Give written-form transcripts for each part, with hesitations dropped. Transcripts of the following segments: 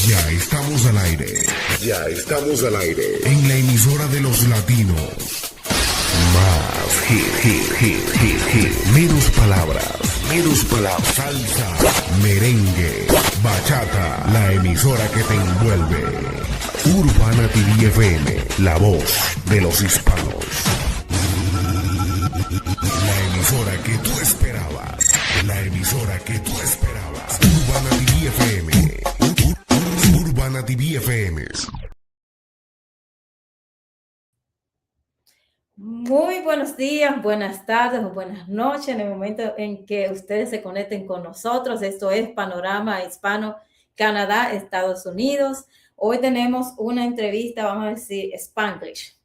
Ya estamos al aire. Ya estamos al aire. En la emisora de los latinos. Más hit. Menos palabras. Salsa, merengue, bachata. La emisora que te envuelve. Urbana TV FM. La voz de los hispanos. La emisora que tú esperabas. Urbana TV FM. Urbana TV FM. Muy buenos días, buenas tardes o buenas noches en el momento en que ustedes se conecten con nosotros. Esto es Panorama Hispano, Canadá, Estados Unidos. Hoy tenemos una entrevista, vamos a decir, Spanglish,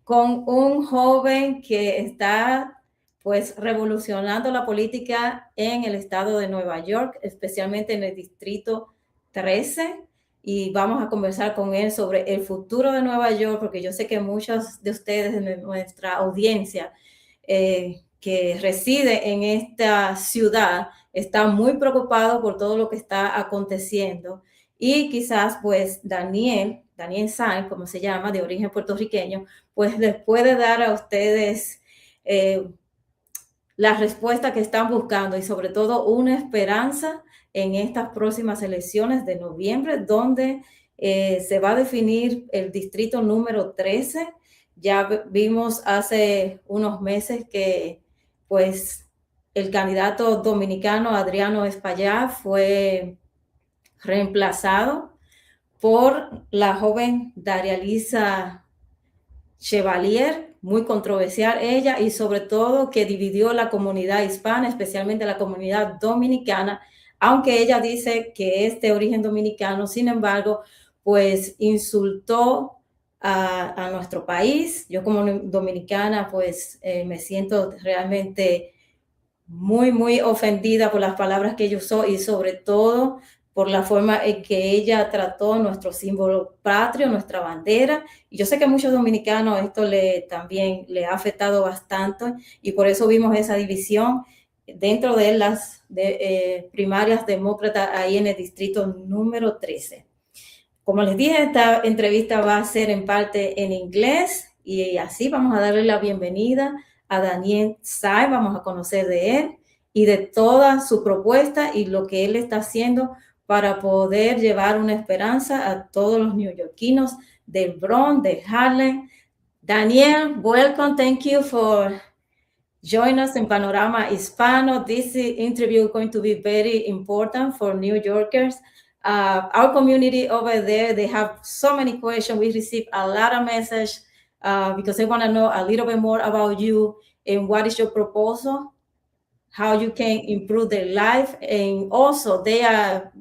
con un joven que está pues revolucionando la política en el estado de Nueva York, especialmente en el distrito 13. Y vamos a conversar con él sobre el futuro de Nueva York, porque yo sé que muchos de ustedes en nuestra audiencia que reside en esta ciudad están muy preocupados por todo lo que está aconteciendo. Y quizás pues Daniel Saynt, como se llama, de origen puertorriqueño, pues les puede dar a ustedes la respuesta que están buscando y sobre todo una esperanza en estas próximas elecciones de noviembre, donde se va a definir el distrito número 13. Ya vimos hace unos meses que pues el candidato dominicano Adriano Espaillat fue reemplazado por la joven Darializa Chevier, muy controversial ella, y sobre todo que dividió la comunidad hispana, especialmente la comunidad dominicana, aunque ella dice que es de origen dominicano. Sin embargo, pues insultó a nuestro país. Yo como dominicana, pues me siento realmente muy ofendida por las palabras que ella usó y sobre todo por la forma en que ella trató nuestro símbolo patrio, nuestra bandera. Y yo sé que a muchos dominicanos esto también le ha afectado bastante y por eso vimos esa división dentro de las primarias demócratas ahí en el distrito número 13. Como les dije, esta entrevista va a ser en parte en inglés y así vamos a darle la bienvenida a Daniel Saynt. Vamos a conocer de él y de toda su propuesta y lo que él está haciendo para poder llevar una esperanza a todos los neoyorquinos del Bronx, de Harlem. Daniel, welcome. Thank you for joining us in Panorama Hispano. This interview is going to be very important for New Yorkers. Our community over there, they have so many questions. We receive a lot of messages because they want to know a little bit more about you and what is your proposal, how you can improve their life. And also they are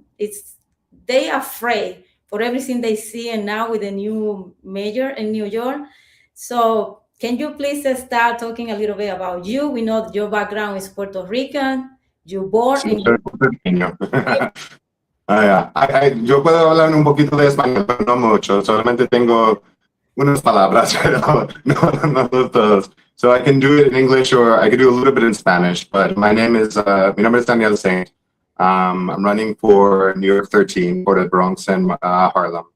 afraid for everything they see and now with the new mayor in New York. So can you please start talking a little bit about you? We know that your background is Puerto Rican. You born in puertorriqueño. Yo puedo hablar un poquito de español, pero no mucho. Solamente tengo unas palabras, pero no todos. So I can do it in English or I can do a little bit in Spanish. But my nombre es Daniel Saynt. I'm running for New York 13 for the Bronx and Harlem,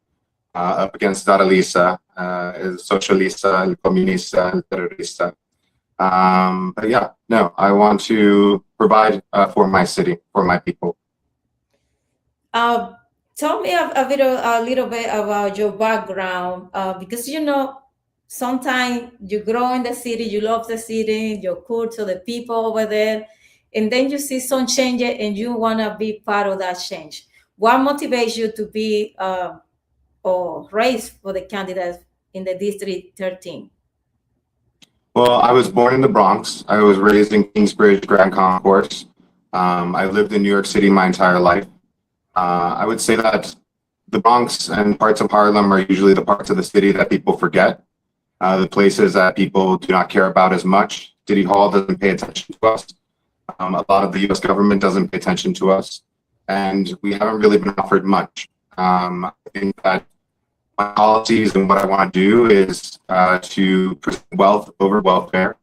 up against Darializa, el socialista, el comunista, el terrorista. But yeah, no, I want to provide for my city, for my people. Tell me a little bit about your background, because sometimes you grow in the city, you love the city, your culture, the people over there, and then you see some changes and you want to be part of that change. What motivates you to be or race for the candidate in the District 13? Well, I was born in the Bronx. I was raised in Kingsbridge, Grand Concourse. I lived in New York City my entire life. I would say that the Bronx and parts of Harlem are usually the parts of the city that people forget, the places that people do not care about as much. City Hall doesn't pay attention to us. A lot of the U.S. government doesn't pay attention to us, and we haven't really been offered much. I think that my policies and what I want to do is to present wealth over welfare,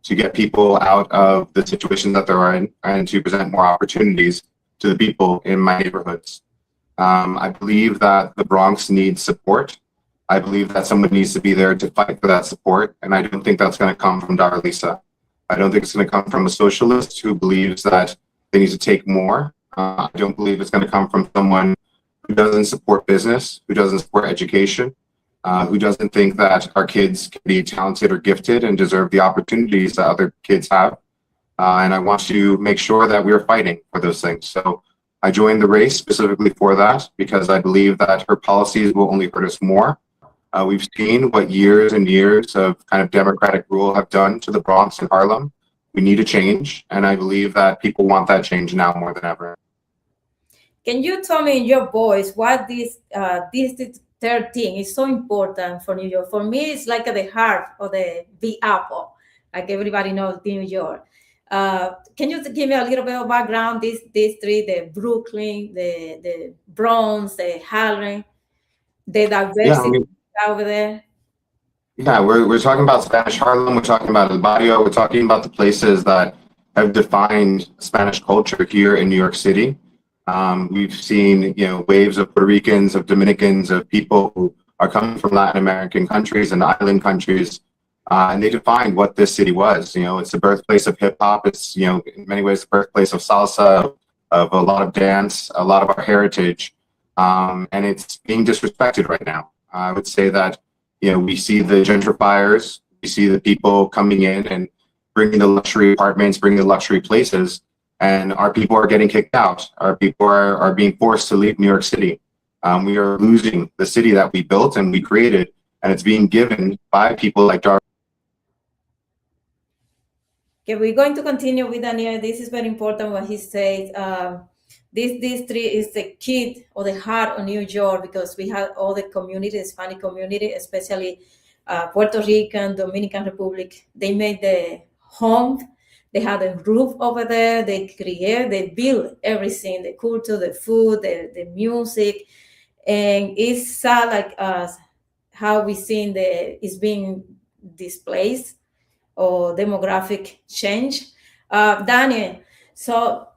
to get people out of the situation that they're in, and to present more opportunities to the people in my neighborhoods. I believe that the Bronx needs support. I believe that someone needs to be there to fight for that support. And I don't think that's going to come from Darializa. I don't think it's going to come from a socialist who believes that they need to take more. I don't believe it's going to come from someone who doesn't support business, who doesn't support education, who doesn't think that our kids can be talented or gifted and deserve the opportunities that other kids have. And I want to make sure that we're fighting for those things. So I joined the race specifically for that, because I believe that her policies will only hurt us more. We've seen what years and years of kind of democratic rule have done to the Bronx and Harlem. We need a change, and I believe that people want that change now more than ever. Can you tell me in your voice what this District 13 is so important for New York? For me, it's like the heart of the Big Apple, like everybody knows New York. Can you give me a little bit of background, this district, the Brooklyn, the Bronx, the Harlem, the diversity over there? Yeah, we're talking about Spanish Harlem, we're talking about El Barrio, we're talking about the places that have defined Spanish culture here in New York City. We've seen, waves of Puerto Ricans, of Dominicans, of people who are coming from Latin American countries and island countries, and they defined what this city was. It's the birthplace of hip hop. It's, in many ways, the birthplace of salsa, of a lot of dance, a lot of our heritage, and it's being disrespected right now. I would say that, we see the gentrifiers, we see the people coming in and bringing the luxury apartments, bringing the luxury places, and our people are getting kicked out. Our people are being forced to leave New York City. We are losing the city that we built and we created, and it's being given by people like Dar. Okay, we're going to continue with Daniel. This is very important what he says. This district is the key or the heart of New York, because we have all the community, Hispanic community, especially Puerto Rican, Dominican Republic. They made the home. They had the roof over there. They build everything, the culture, the food, the music. And it's sad, like how we seen it's being displaced or demographic change. Daniel, so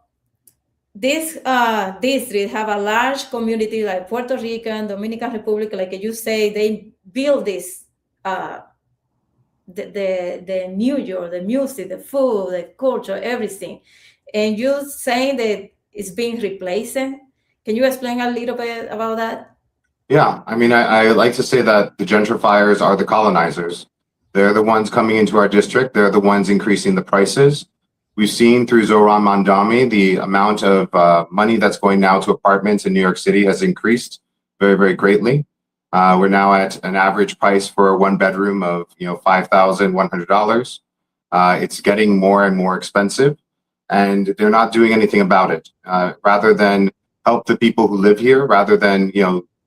this district have a large community like Puerto Rican, Dominican Republic, like you say, they build this, the New York, the music, the food, the culture, everything. And you're saying that it's being replaced. Can you explain a little bit about that? Yeah, I like to say that the gentrifiers are the colonizers. They're the ones coming into our district. They're the ones increasing the prices. We've seen through Zohran Mamdani, the amount of money that's going now to apartments in New York City has increased very, very greatly. We're now at an average price for a one bedroom of $5,100. It's getting more and more expensive, and they're not doing anything about it. Rather than help the people who live here, rather than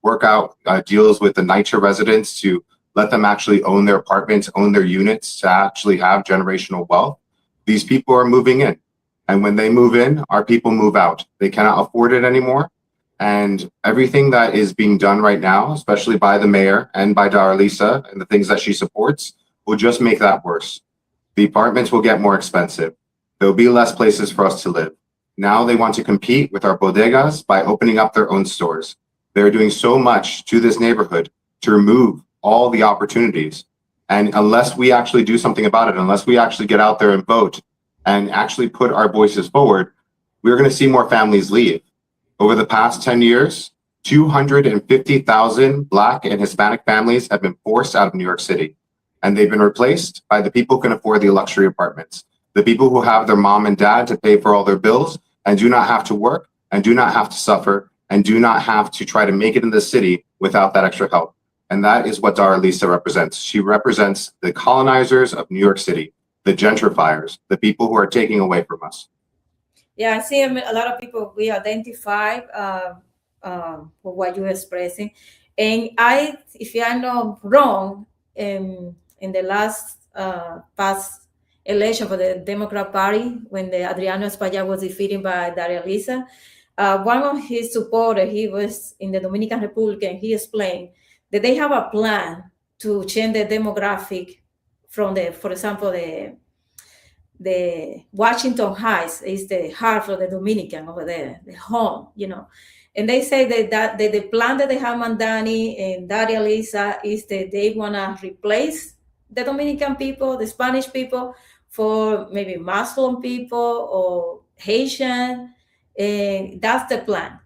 work out deals with the NYCHA residents to let them actually own their apartments, own their units, to actually have generational wealth. These people are moving in. And when they move in, our people move out. They cannot afford it anymore. And everything that is being done right now, especially by the mayor and by Darializa and the things that she supports, will just make that worse. The apartments will get more expensive. There'll be less places for us to live. Now they want to compete with our bodegas by opening up their own stores. They're doing so much to this neighborhood to remove all the opportunities. And unless we actually do something about it, unless we actually get out there and vote and actually put our voices forward, we're going to see more families leave. Over the past 10 years, 250,000 Black and Hispanic families have been forced out of New York City. And they've been replaced by the people who can afford the luxury apartments, the people who have their mom and dad to pay for all their bills and do not have to work and do not have to suffer and do not have to try to make it in the city without that extra help. And that is what Darializa represents. She represents the colonizers of New York City, the gentrifiers, the people who are taking away from us. Yeah, I see a lot of people, we identify for what you're expressing. And if I'm not wrong, in the last past election for the Democrat Party, when the Adriano Espaillat was defeated by Darializa, one of his supporters, he was in the Dominican Republic, and he explained that they have a plan to change the demographic from for example, the Washington Heights is the heart of the Dominican over there, the home, And they say that the plan that they have Mandani and Darializa is that they want to replace the Dominican people, the Spanish people, for maybe Muslim people or Haitian. And that's the plan.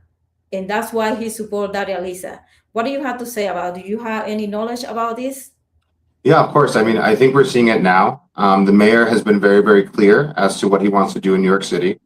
And that's why he supports Darializa. What do you have to say about it? Do you have any knowledge about this? Yeah, of course. I mean, I think we're seeing it now. The mayor has been very, very clear as to what he wants to do in New York City.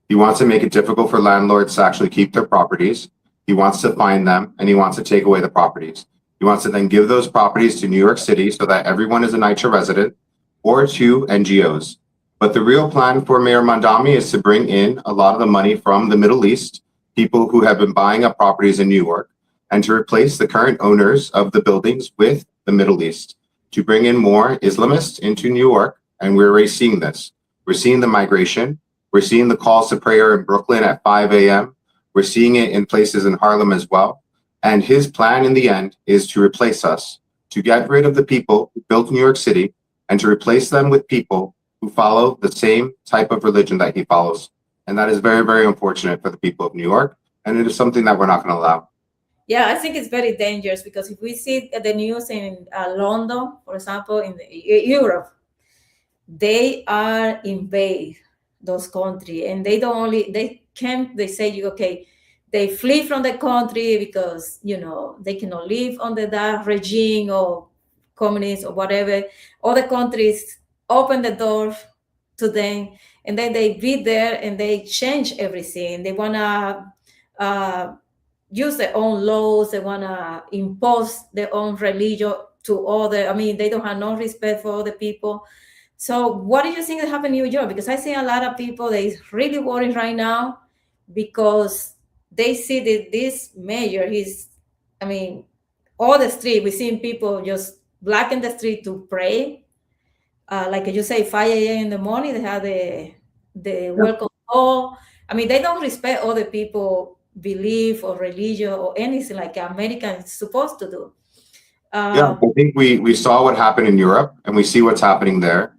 He wants to make it difficult for landlords to actually keep their properties. He wants to fine them, and he wants to take away the properties. He wants to then give those properties to New York City so that everyone is a NYCHA resident or to NGOs. But the real plan for Mayor Mandami is to bring in a lot of the money from the Middle East, people who have been buying up properties in New York, and to replace the current owners of the buildings with the Middle East, to bring in more Islamists into New York. And we're already seeing this. We're seeing the migration. We're seeing the calls to prayer in Brooklyn at 5 a.m. We're seeing it in places in Harlem as well. And his plan in the end is to replace us, to get rid of the people who built New York City and to replace them with people who follow the same type of religion that he follows. And that is very, very unfortunate for the people of New York. And it is something that we're not going to allow. Yeah, I think it's very dangerous because if we see the news in London, for example, in Europe, they are invade those countries, and they say, okay, they flee from the country because, they cannot live under that regime or communist or whatever. Other countries open the door to them, and then they be there and they change everything. They want to use their own laws. They want to impose their own religion to other. I mean, they don't have no respect for other people. So what do you think that happened in New York? Because I see a lot of people, they're really worried right now because they see that this mayor, all the street, we're seeing people just blocking the street to pray. Like you say, 5 a.m. in the morning, they have the welcome call. I mean, they don't respect other people belief or religion or anything like America is supposed to do. I think we saw what happened in Europe, and we see what's happening there.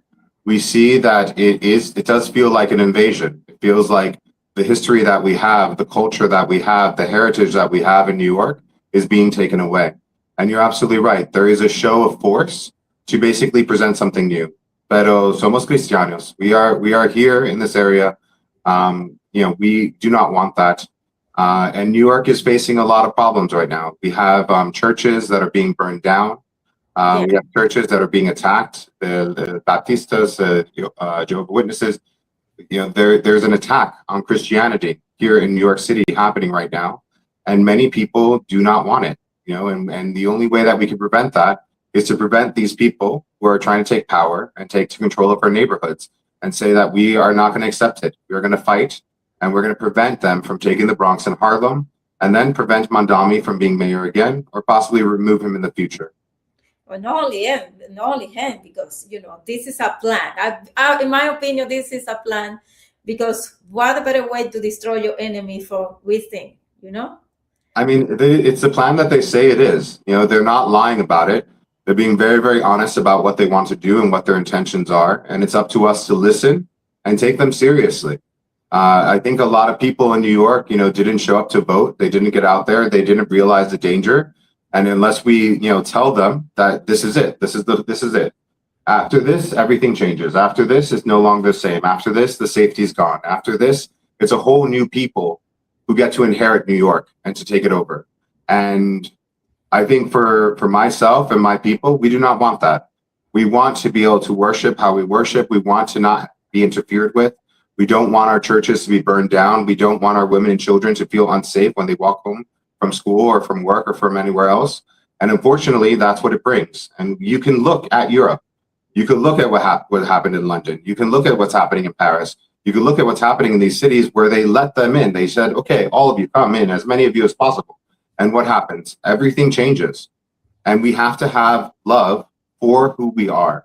We see that it does feel like an invasion. It feels like the history that we have, the culture that we have, the heritage that we have in New York is being taken away. And you're absolutely right. There is a show of force to basically present something new. Pero somos cristianos. We are here in this area. We do not want that. And New York is facing a lot of problems right now. We have churches that are being burned down. We have churches that are being attacked. The Baptistas, Jehovah's Witnesses. There's an attack on Christianity here in New York City happening right now, and many people do not want it. And the only way that we can prevent that is to prevent these people who are trying to take power and take control of our neighborhoods and say that we are not going to accept it. We're going to fight. And we're going to prevent them from taking the Bronx and Harlem, and then prevent Mandami from being mayor again, or possibly remove him in the future. Well, not only him, because this is a plan. In my opinion, this is a plan, because what a better way to destroy your enemy from within, I mean, it's the plan that they say it is. They're not lying about it. They're being very, very honest about what they want to do and what their intentions are, and it's up to us to listen and take them seriously. I think a lot of people in New York, didn't show up to vote. They didn't get out there. They didn't realize the danger. And unless we, tell them that this is it, this is it. After this, everything changes. After this, it's no longer the same. After this, the safety's gone. After this, it's a whole new people who get to inherit New York and to take it over. And I think for myself and my people, we do not want that. We want to be able to worship how we worship. We want to not be interfered with. We don't want our churches to be burned down. We don't want our women and children to feel unsafe when they walk home from school or from work or from anywhere else. And unfortunately, that's what it brings. And you can look at Europe. You can look at what happened in London. You can look at what's happening in Paris. You can look at what's happening in these cities where they let them in. They said, okay, all of you come in, as many of you as possible. And what happens? Everything changes. And we have to have love for who we are.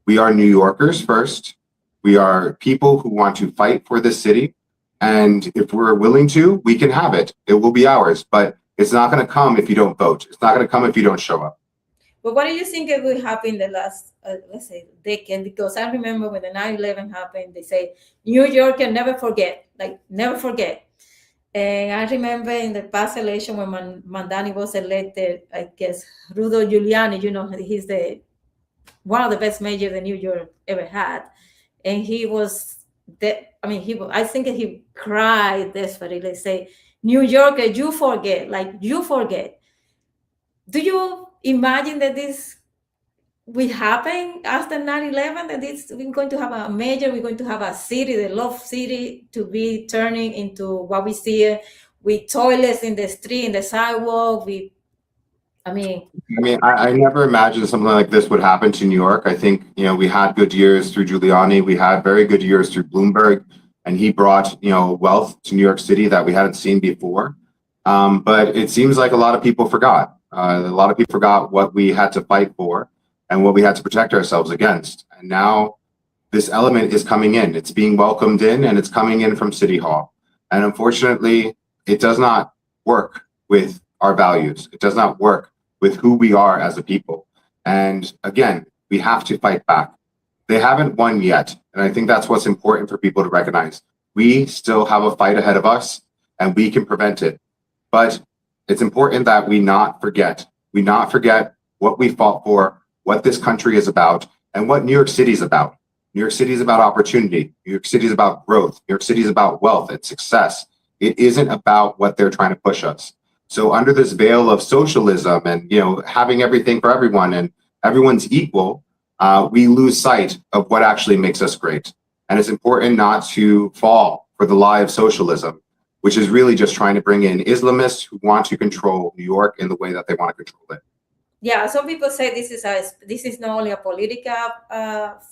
We are New Yorkers first. We are people who want to fight for this city. And if we're willing to, we can have it. It will be ours. But it's not going to come if you don't vote. It's not going to come if you don't show up. But what do you think it will happen in the last, decade? Because I remember when the 9/11 happened, they say, New York can never forget. Like, never forget. And I remember in the past election when Mandani was elected, I guess Rudo Giuliani, he's one of the best mayors that New York ever had. And he was, I think he cried desperately, say, New Yorker, you forget. Do you imagine that this will happen after 9/11, that we're going to have a mayor, we're going to have a city, the love city, to be turning into what we see with toilets in the street, in the sidewalk. I never imagined something like this would happen to New York. I think, we had good years through Giuliani. We had very good years through Bloomberg, and he brought, wealth to New York City that we hadn't seen before. But it seems like a lot of people forgot. A lot of people forgot what we had to fight for and what we had to protect ourselves against. And now this element is coming in. It's being welcomed in, and it's coming in from City Hall. And unfortunately, it does not work with our values. It does not work with who we are as a people. And again, we have to fight back. They haven't won yet. And I think that's what's important for people to recognize. We still have a fight ahead of us, and we can prevent it. But it's important that we not forget what we fought for, what this country is about, and what New York City is about. New York City is about opportunity. New York City is about growth. New York City is about wealth and success. It isn't about what they're trying to push us. So under this veil of socialism and, having everything for everyone and everyone's equal, we lose sight of what actually makes us great. And it's important not to fall for the lie of socialism, which is really just trying to bring in Islamists who want to control New York in the way that they want to control it. Yeah, some people say this is not only a political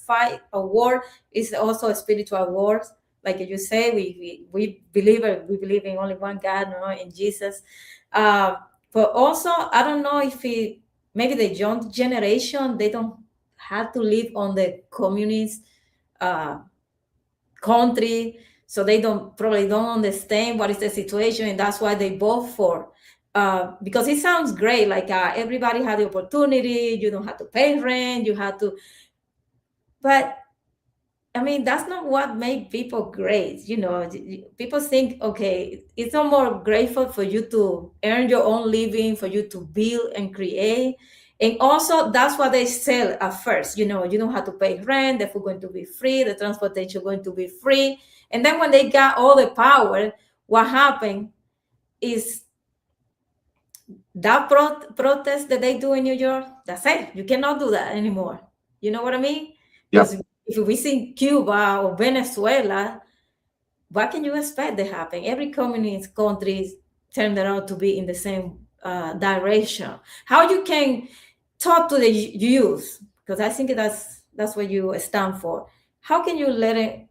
fight, a war, it's also a spiritual war. Like you say, we believe in only one God, in Jesus. But also, I don't know if maybe the young generation, they don't have to live on the communist country, so they probably don't understand what is the situation, and that's why they vote for. Because it sounds great, like everybody had the opportunity, you don't have to pay rent, but that's not what makes people great. People think, okay, it's not more grateful for you to earn your own living, for you to build and create. And also, that's what they sell at first. You don't have to pay rent, the food going to be free, the transportation going to be free. And then when they got all the power, what happened is that protest that they do in New York, that's it. You cannot do that anymore. You know what I mean? Yes. If we see Cuba or Venezuela, what can you expect to happen? Every communist country turned out to be in the same direction. How you can talk to the youth, because I think that's what you stand for. How can you let it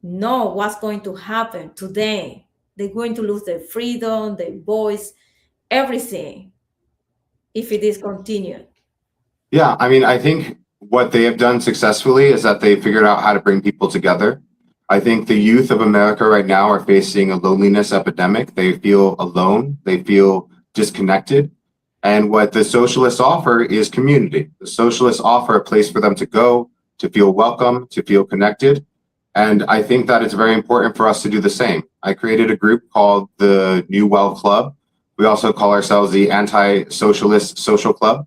know what's going to happen to them? They're going to lose their freedom, their voice, everything, if it is continued. Yeah, I think what they have done successfully is that they figured out how to bring people together. I think the youth of America right now are facing a loneliness epidemic. They feel alone. They feel disconnected. And what the socialists offer is community. The socialists offer a place for them to go, to feel welcome, to feel connected. And I think that it's very important for us to do the same. I created a group called the New Well Club. We also call ourselves the Anti-Socialist Social Club.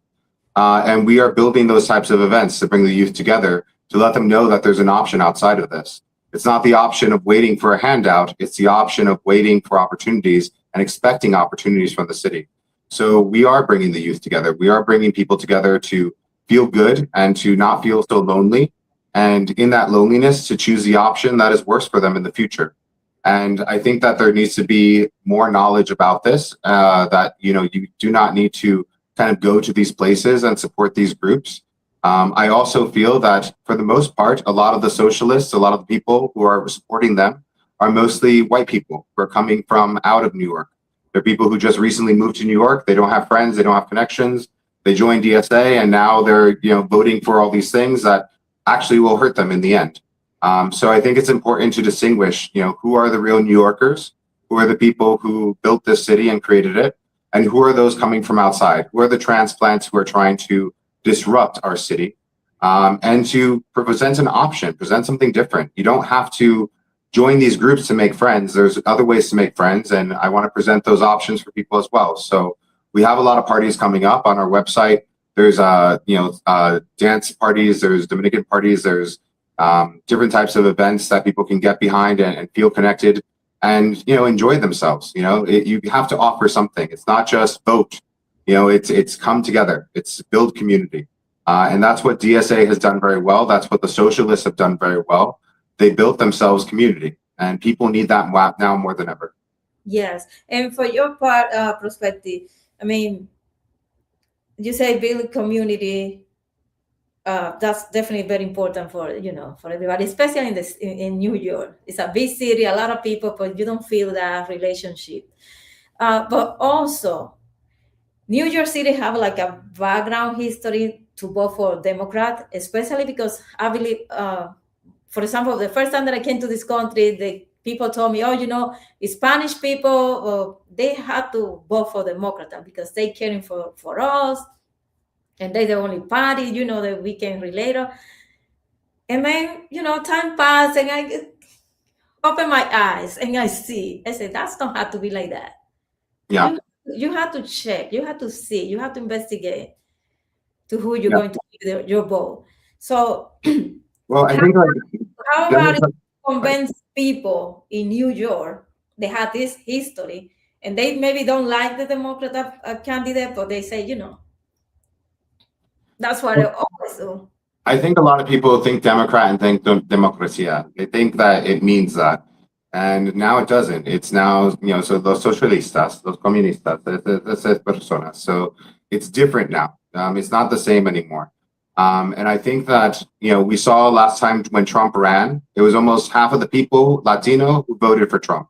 And we are building those types of events to bring the youth together, to let them know that there's an option outside of this. It's not the option of waiting for a handout. It's the option of waiting for opportunities and expecting opportunities from the city. So we are bringing the youth together. We are bringing people together to feel good and to not feel so lonely. And in that loneliness, to choose the option that is worse for them in the future. And I think that there needs to be more knowledge about this, that, you do not need to kind of go to these places and support these groups. I also feel that for the most part, a lot of the socialists, a lot of the people who are supporting them are mostly white people who are coming from out of New York. They're people who just recently moved to New York. They don't have friends. They don't have connections. They joined DSA, and now they're, voting for all these things that actually will hurt them in the end. So I think it's important to distinguish, who are the real New Yorkers, who are the people who built this city and created it, and who are those coming from outside? Who are the transplants who are trying to disrupt our city, and to present an option, present something different. You don't have to join these groups to make friends. There's other ways to make friends, and I want to present those options for people as well. So we have a lot of parties coming up on our website. There's dance parties, there's Dominican parties, there's different types of events that people can get behind and feel connected and enjoy themselves. You have to offer something. It's not just vote. It's come together. It's build community. And that's what DSA has done very well. That's what the socialists have done very well. They built themselves community, and people need that now more than ever. Yes. And for your part, perspective, I mean, you say build community. That's definitely very important for for everybody, especially in New York. It's a big city, a lot of people, but you don't feel that relationship. But also, New York City have like a background history to vote for Democrat, especially because I believe, for example, the first time that I came to this country, the people told me, Spanish people, they had to vote for Democrat because they caring for us, and they're the only party, that we can relate on. And then, time passed, and I open my eyes, and I said, that's not have to be like that. Yeah. You have to check, you have to see, you have to investigate to who you're going to give your vote. So, well, I think how about it convince people in New York they have this history and they maybe don't like the Democrat candidate, but they say, that's what I always do. I think a lot of people think Democrat and think democracia. They think that it means that. And now it doesn't. It's now, so los socialistas, los comunistas, esas personas. So it's different now. It's not the same anymore. And I think that, we saw last time when Trump ran, it was almost half of the people, Latino, who voted for Trump.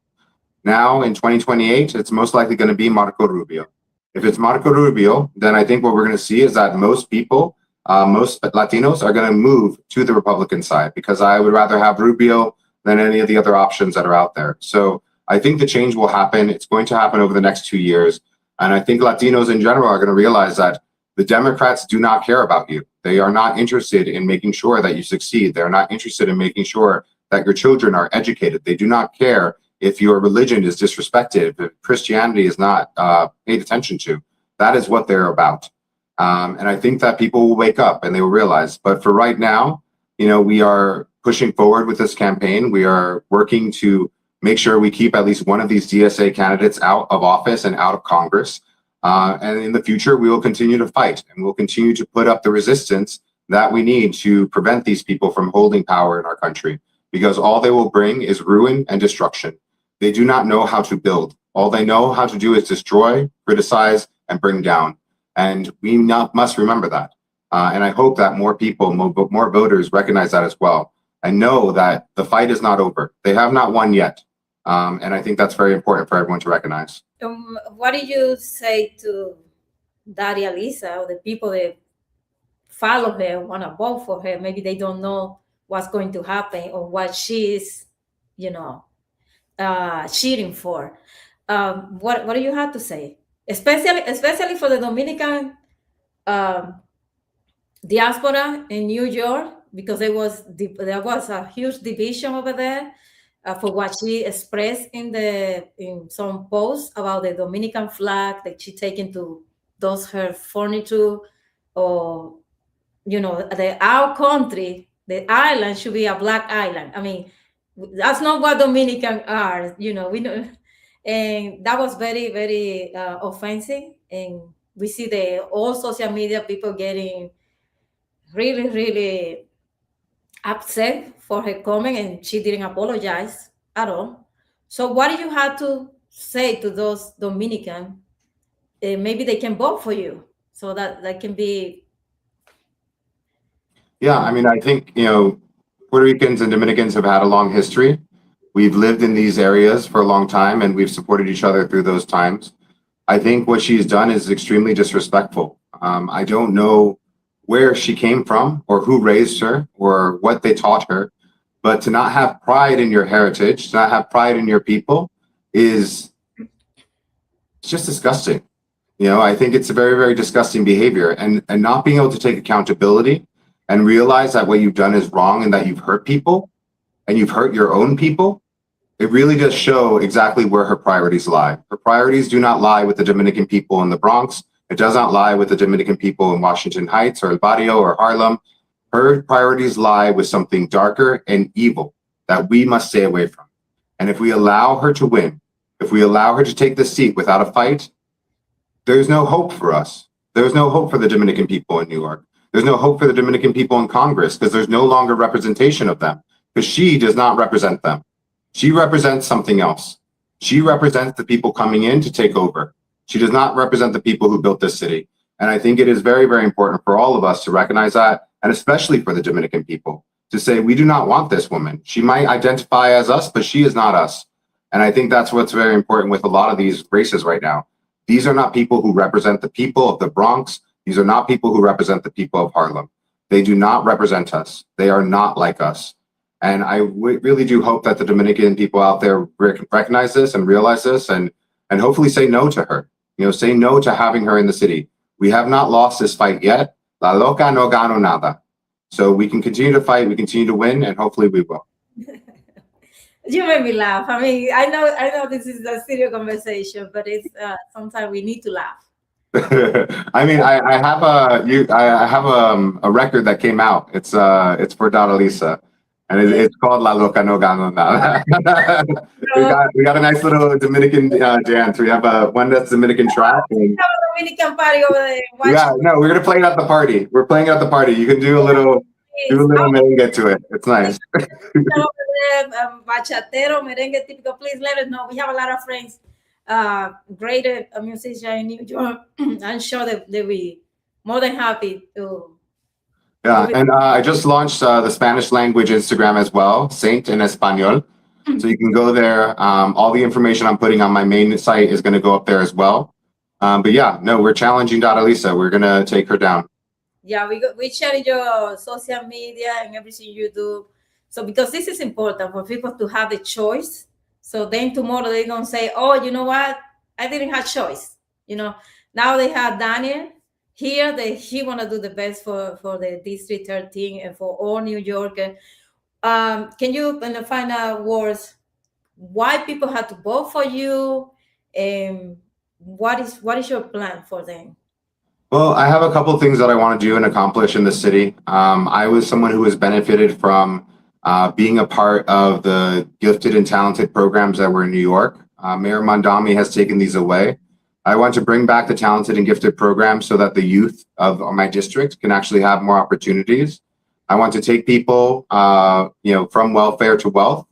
Now in 2028, it's most likely going to be Marco Rubio. If it's Marco Rubio, then I think what we're going to see is that most people, most Latinos are going to move to the Republican side, because I would rather have Rubio than any of the other options that are out there. So I think the change will happen. It's going to happen over the next 2 years. And I think Latinos in general are going to realize that the Democrats do not care about you. They are not interested in making sure that you succeed. They're not interested in making sure that your children are educated. They do not care if your religion is disrespected, if Christianity is not paid attention to. That is what they're about. And I think that people will wake up and they will realize. But for right now, we are pushing forward with this campaign. We are working to make sure we keep at least one of these DSA candidates out of office and out of Congress. And in the future, we will continue to fight, and we'll continue to put up the resistance that we need to prevent these people from holding power in our country, because all they will bring is ruin and destruction. They do not know how to build. All they know how to do is destroy, criticize, and bring down. And we must remember that. And I hope that more people, more voters recognize that as well, and know that the fight is not over. They have not won yet. And I think that's very important for everyone to recognize. What do you say to Darializa, or the people that follow her, want to vote for her? Maybe they don't know what's going to happen or what she's, cheating for. What do you have to say? Especially for the Dominican diaspora in New York, because there was a huge division over there for what she expressed in some posts about the Dominican flag that she taken to those her furniture, or our country, the island should be a black island. I mean, that's not what Dominican are. We know, and that was very, very offensive. And we see all social media people getting really, really upset for her comment, and she didn't apologize at all. So what do you have to say to those Dominican? Maybe they can vote for you, so that can be. Yeah, I mean, I think, Puerto Ricans and Dominicans have had a long history. We've lived in these areas for a long time, and we've supported each other through those times. I think what she's done is extremely disrespectful. I don't know where she came from, or who raised her, or what they taught her, but to not have pride in your heritage, to not have pride in your people, it's just disgusting. I think it's a very, very disgusting behavior, and not being able to take accountability and realize that what you've done is wrong, and that you've hurt people, and you've hurt your own people. it really does show exactly where her priorities lie. Her priorities do not lie with the Dominican people in the Bronx. It does not lie with the Dominican people in Washington Heights or El Barrio or Harlem. Her priorities lie with something darker and evil that we must stay away from. And if we allow her to win, if we allow her to take the seat without a fight, there's no hope for us. There's no hope for the Dominican people in New York. There's no hope for the Dominican people in Congress because there's no longer representation of them because she does not represent them. She represents something else. She represents the people coming in to take over. She does not represent the people who built this city. And I think it is very, very important for all of us to recognize that, and especially for the Dominican people, to say, we do not want this woman. She might identify as us, but she is not us. And I think that's what's very important with a lot of these races right now. These are not people who represent the people of the Bronx. These are not people who represent the people of Harlem. They do not represent us. They are not like us. And I really do hope that the Dominican people out there recognize this and realize this and hopefully say no to her. You know, say no to having her in the city. We have not lost this fight yet. La loca no gano nada. So we can continue to fight, we continue to win, and hopefully we will. You made me laugh. I mean, I know this is a serious conversation, but it's sometimes we need to laugh. I mean, I have a record that came out. It's for Darializa, and it's called La Loca No Gano Nada. we got a nice little Dominican dance. We have one that's Dominican track. And, Dominican party over there. Yeah, no, we're gonna play it at the party. We're playing it at the party. You can do a little merengue to it. It's nice. Bachatero, merengue típico. Please let us know. We have a lot of friends, great musicians in New York. I'm sure that they'll be more than happy to. Yeah, and I just launched the Spanish language Instagram as well, Saynt en Español. So you can go there. All the information I'm putting on my main site is going to go up there as well. But yeah, no, we're challenging Darializa. We're going to take her down. Yeah, we share your social media and everything you do. So because this is important for people to have the choice. So then tomorrow they're going to say, oh, you know what? I didn't have choice. You know, now they have Daniel here that he want to do the best for the District 13 and for all New Yorkers. Can you, in the final words, why people have to vote for you? And what is your plan for them? Well, I have a couple of things that I want to do and accomplish in the city. I was someone who has benefited from being a part of the gifted and talented programs that were in New York. Mayor Mondami has taken these away. I want to bring back the talented and gifted programs so that the youth of my district can actually have more opportunities. I want to take people, from welfare to wealth.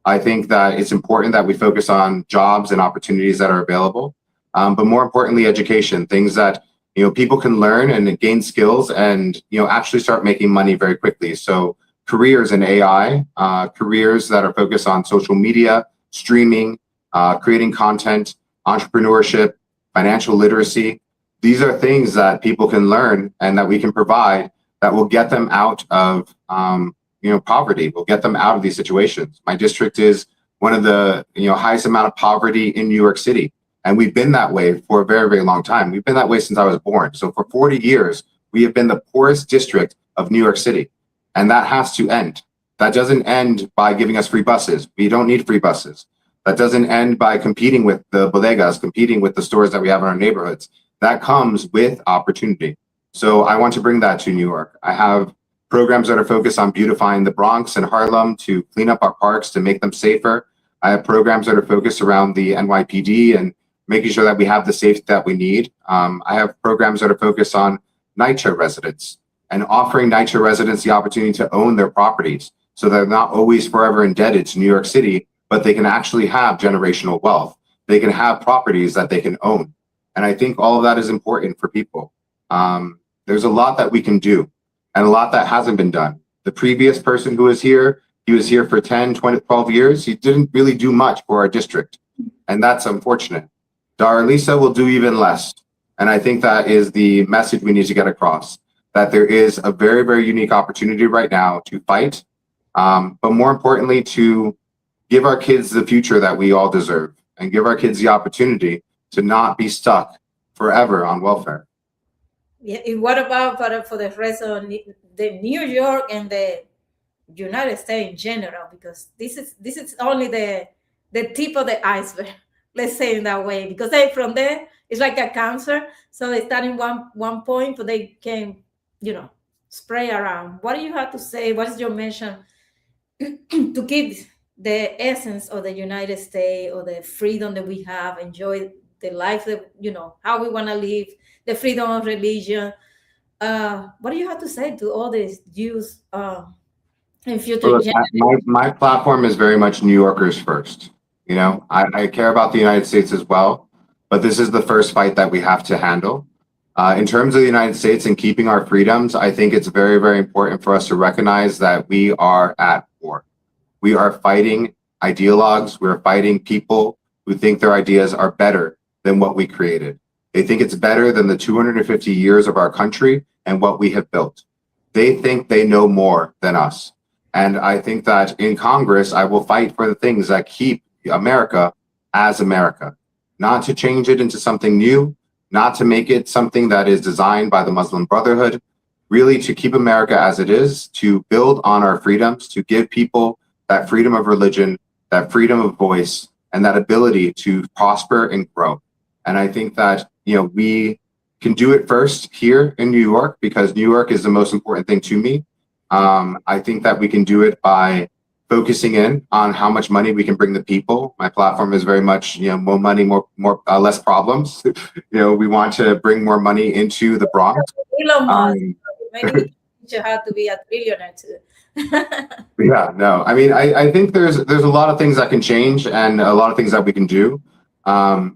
I think that it's important that we focus on jobs and opportunities that are available, but more importantly, education, things that people can learn and gain skills and actually start making money very quickly. So careers in AI, careers that are focused on social media, streaming, creating content, entrepreneurship, financial literacy. These are things that people can learn and that we can provide that will get them out of poverty, will get them out of these situations. My district is one of the highest amount of poverty in New York City. And we've been that way for a very, very long time. We've been that way since I was born. So for 40 years, we have been the poorest district of New York City. And that has to end. That doesn't end by giving us free buses. We don't need free buses. That doesn't end by competing with the bodegas, competing with the stores that we have in our neighborhoods. That comes with opportunity. So I want to bring that to New York. I have programs that are focused on beautifying the Bronx and Harlem to clean up our parks, to make them safer. I have programs that are focused around the NYPD and making sure that we have the safety that we need. I have programs that are focused on NYCHA residents and offering NYCHA residents the opportunity to own their properties so they're not always forever indebted to New York City, but they can actually have generational wealth. They can have properties that they can own. And I think all of that is important for people. There's a lot that we can do and a lot that hasn't been done. The previous person who was here, he was here for 10, 20, 12 years. He didn't really do much for our district. And that's unfortunate. Darializa will do even less. And I think that is the message we need to get across, that there is a very, very unique opportunity right now to fight, but more importantly, to give our kids the future that we all deserve and give our kids the opportunity to not be stuck forever on welfare. Yeah, and what about for the rest of the New York and the United States in general? Because this is only the the tip of the iceberg. Let's say it that way, because they from there it's like a cancer. So they start in one point, but they can, spray around. What do you have to say? What is your mission to keep the essence of the United States, or the freedom that we have, enjoy the life that, how we want to live, the freedom of religion? What do you have to say to all these Jews in future Look, generations? my platform is very much New Yorkers first. I care about the United States as well, but this is the first fight that we have to handle. In terms of the United States and keeping our freedoms, I think it's very, very important for us to recognize that we are at war. We are fighting ideologues. We're fighting people who think their ideas are better than what we created. They think it's better than the 250 years of our country and what we have built. They think they know more than us. And I think that in Congress, I will fight for the things that keep America as America, not to change it into something new, not to make it something that is designed by the Muslim Brotherhood, really to keep America as it is, to build on our freedoms, to give people that freedom of religion, that freedom of voice, and that ability to prosper and grow. And I think that, we can do it first here in New York, because New York is the most important thing to me. I think that we can do it by focusing in on how much money we can bring the people. My platform is very much, more money, less problems. We want to bring more money into the Bronx. Elon Musk. Maybe you have to be a trillionaire too. Yeah, no. I mean, I think there's a lot of things that can change and a lot of things that we can do.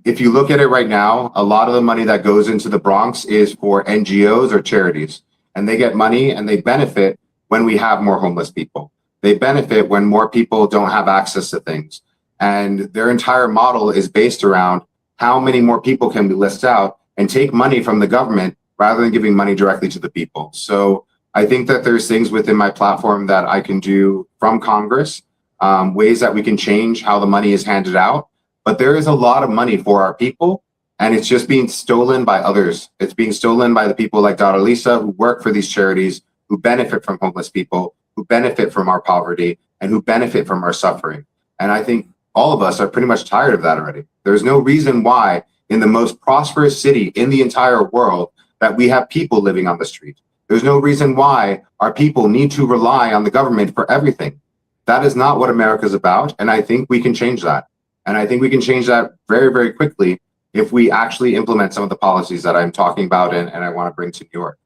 If you look at it right now, a lot of the money that goes into the Bronx is for NGOs or charities, and they get money and they benefit when we have more homeless people. They benefit when more people don't have access to things. And their entire model is based around how many more people can we list out and take money from the government rather than giving money directly to the people. So I think that there's things within my platform that I can do from Congress, ways that we can change how the money is handed out. But there is a lot of money for our people, and it's just being stolen by others. It's being stolen by the people like Darializa, who work for these charities, who benefit from homeless people, who benefit from our poverty, and who benefit from our suffering. And I think all of us are pretty much tired of that already. There's no reason why in the most prosperous city in the entire world that we have people living on the street. There's no reason why our people need to rely on the government for everything. That is not what America's about, and I think we can change that. And I think we can change that very, very quickly if we actually implement some of the policies that I'm talking about and I want to bring to New York.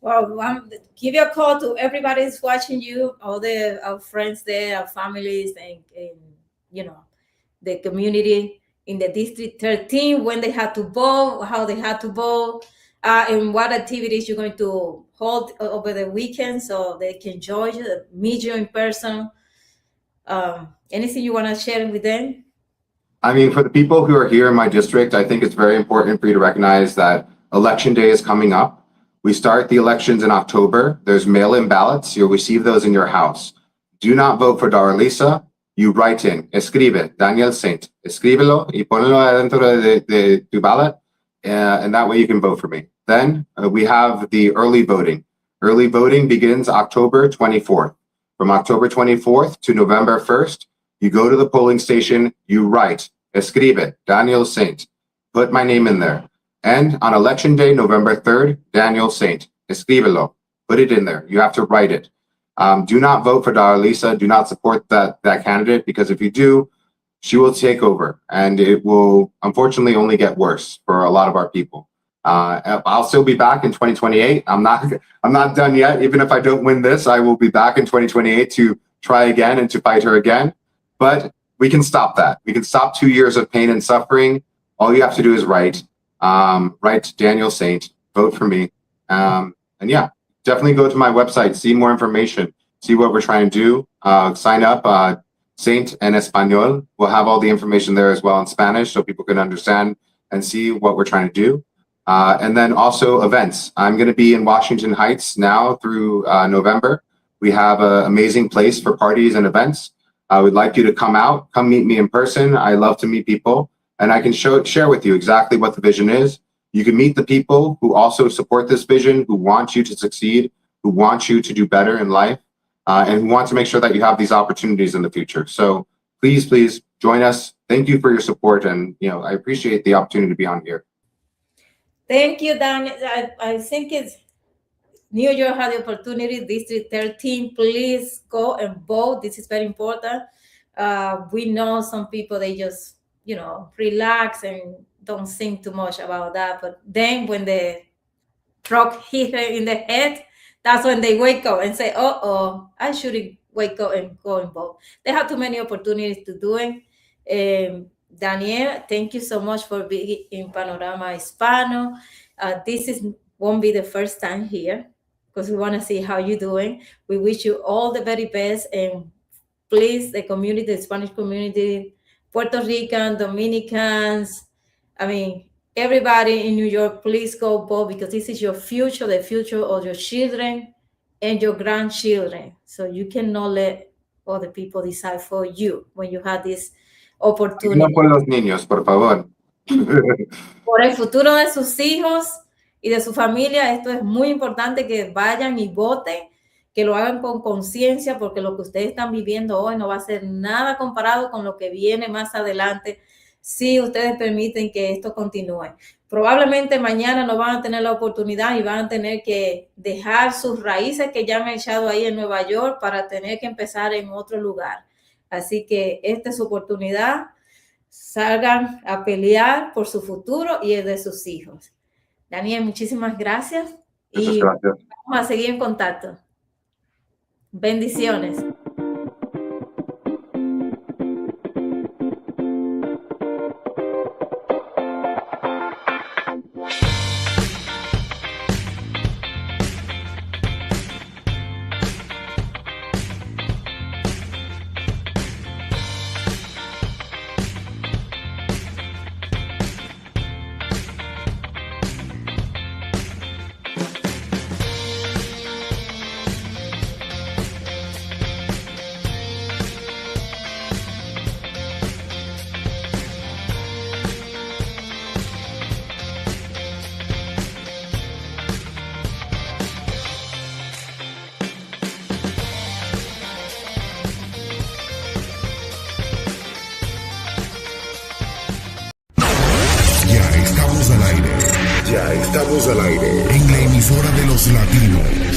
Well, give you a call to everybody who's watching you, all our friends there, our families, and the community in the District 13, when they had to vote, how they had to vote, and what activities you're going to hold over the weekend so they can join you, meet you in person. Anything you want to share with them? I mean, for the people who are here in my district, I think it's very important for you to recognize that Election Day is coming up. We start the elections in October. There's mail-in ballots. You'll receive those in your house. Do not vote for Darializa. You write in, escribe, Daniel Saynt. Escríbelo y ponlo adentro de tu ballot, and that way you can vote for me. Then we have the early voting. Early voting begins October 24th. From October 24th to November 1st, you go to the polling station, you write, escribe, Daniel Saynt. Put my name in there. And on Election Day, November 3rd, Daniel Saynt. Escríbelo. Put it in there. You have to write it. Do not vote for Darializa. Do not support that candidate, because if you do, she will take over, and it will unfortunately only get worse for a lot of our people. I'll still be back in 2028. I'm not done yet. Even if I don't win this, I will be back in 2028 to try again and to fight her again. But we can stop that. We can stop 2 years of pain and suffering. All you have to do is write Daniel Saynt, vote for me. And yeah, definitely go to my website, see more information, see what we're trying to do. Sign up, Saynt en Español. We'll have all the information there as well in Spanish so people can understand and see what we're trying to do. And then also events. I'm going to be in Washington Heights now through November. We have an amazing place for parties and events. I would like you to come out, come meet me in person. I love to meet people, and I can share with you exactly what the vision is. You can meet the people who also support this vision, who want you to succeed, who want you to do better in life, and who want to make sure that you have these opportunities in the future. So please join us. Thank you for your support, and I appreciate the opportunity to be on here. Thank you, Daniel. I think it's New York had the opportunity, District 13, please go and vote. This is very important. We know some people, they just, relax and don't think too much about that. But then when the truck hit her in the head, that's when they wake up and say, I shouldn't wake up and go and vote. They have too many opportunities to do it. Daniel, thank you so much for being in Panorama Hispano. This won't be the first time here, because we want to see how you're doing. We wish you all the very best, and please, the community, the Spanish community, Puerto Rican, Dominicans, everybody in New York, please go vote, because this is your future, the future of your children and your grandchildren. So you cannot let other people decide for you when you have this opportunity. No por los niños, por favor. Por el futuro de sus hijos y de su familia, esto es muy importante, que vayan y voten, que lo hagan con conciencia, porque lo que ustedes están viviendo hoy no va a ser nada comparado con lo que viene más adelante, si ustedes permiten que esto continúe. Probablemente mañana no van a tener la oportunidad y van a tener que dejar sus raíces que ya han echado ahí en Nueva York para tener que empezar en otro lugar. Así que esta es su oportunidad. Salgan a pelear por su futuro y el de sus hijos. Daniel, muchísimas gracias. Muchas gracias. Vamos a seguir en contacto. Bendiciones. Ya estamos al aire en la emisora de los latinos.